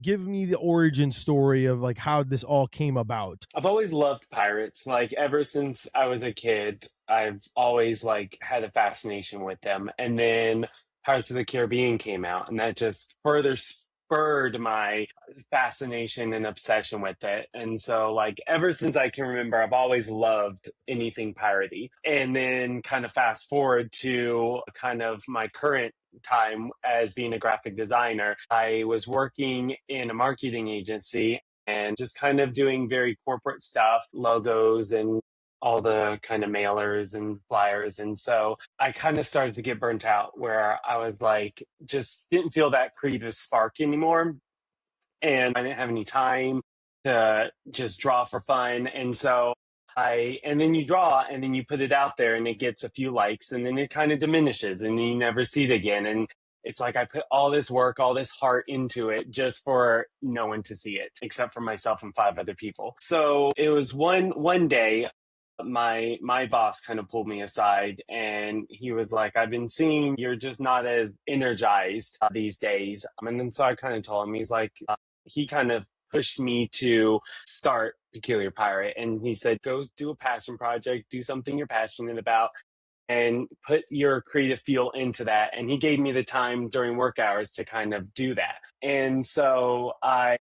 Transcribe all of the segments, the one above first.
Give me the origin story of like how this all came about. I've always loved pirates. Like ever since I was a kid, I've always like had a fascination with them. And then Pirates of the Caribbean came out, and that just further spurred my fascination and obsession with it. And so like ever since I can remember, I've always loved anything piratey. And then kind of fast forward to kind of my current time as being a graphic designer, I was working in a marketing agency and just kind of doing very corporate stuff, logos and all the kind of mailers and flyers. And so I kind of started to get burnt out where I was like, just didn't feel that creative spark anymore. And I didn't have any time to just draw for fun. And so and then you draw and then you put it out there and it gets a few likes and then it kind of diminishes and you never see it again. And it's like I put all this work, all this heart into it just for no one to see it except for myself and 5 other people. So it was one day my boss kind of pulled me aside and he was like, I've been seeing you're just not as energized these days. And then so I kind of told him, he's like, he kind of pushed me to start Peculiar Pirate. And he said, go do a passion project, do something you're passionate about, and put your creative feel into that. And he gave me the time during work hours to kind of do that. And so I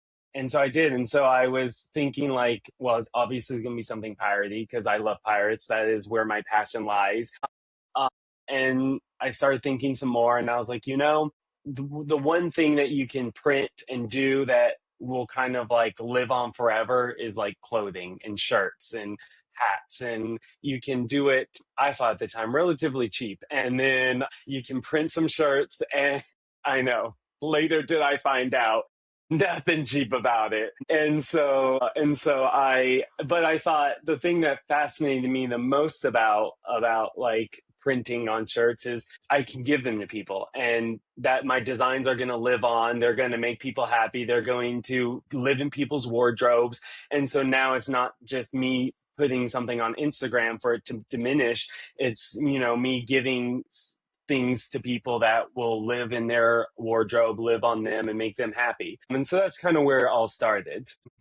did. And so I was thinking like, well, it's obviously going to be something piratey because I love pirates. That is where my passion lies. And I started thinking some more and I was like, the one thing that you can print and do that will kind of like live on forever is like clothing and shirts and hats. And you can do it, I thought at the time, relatively cheap. And then you can print some shirts. And I know later did I find out nothing cheap about it. But I thought the thing that fascinated me the most about like printing on shirts is I can give them to people and that my designs are going to live on. They're going to make people happy. They're going to live in people's wardrobes. And so now it's not just me putting something on Instagram for it to diminish. It's, me giving things to people that will live in their wardrobe, live on them and make them happy. And so that's kind of where it all started.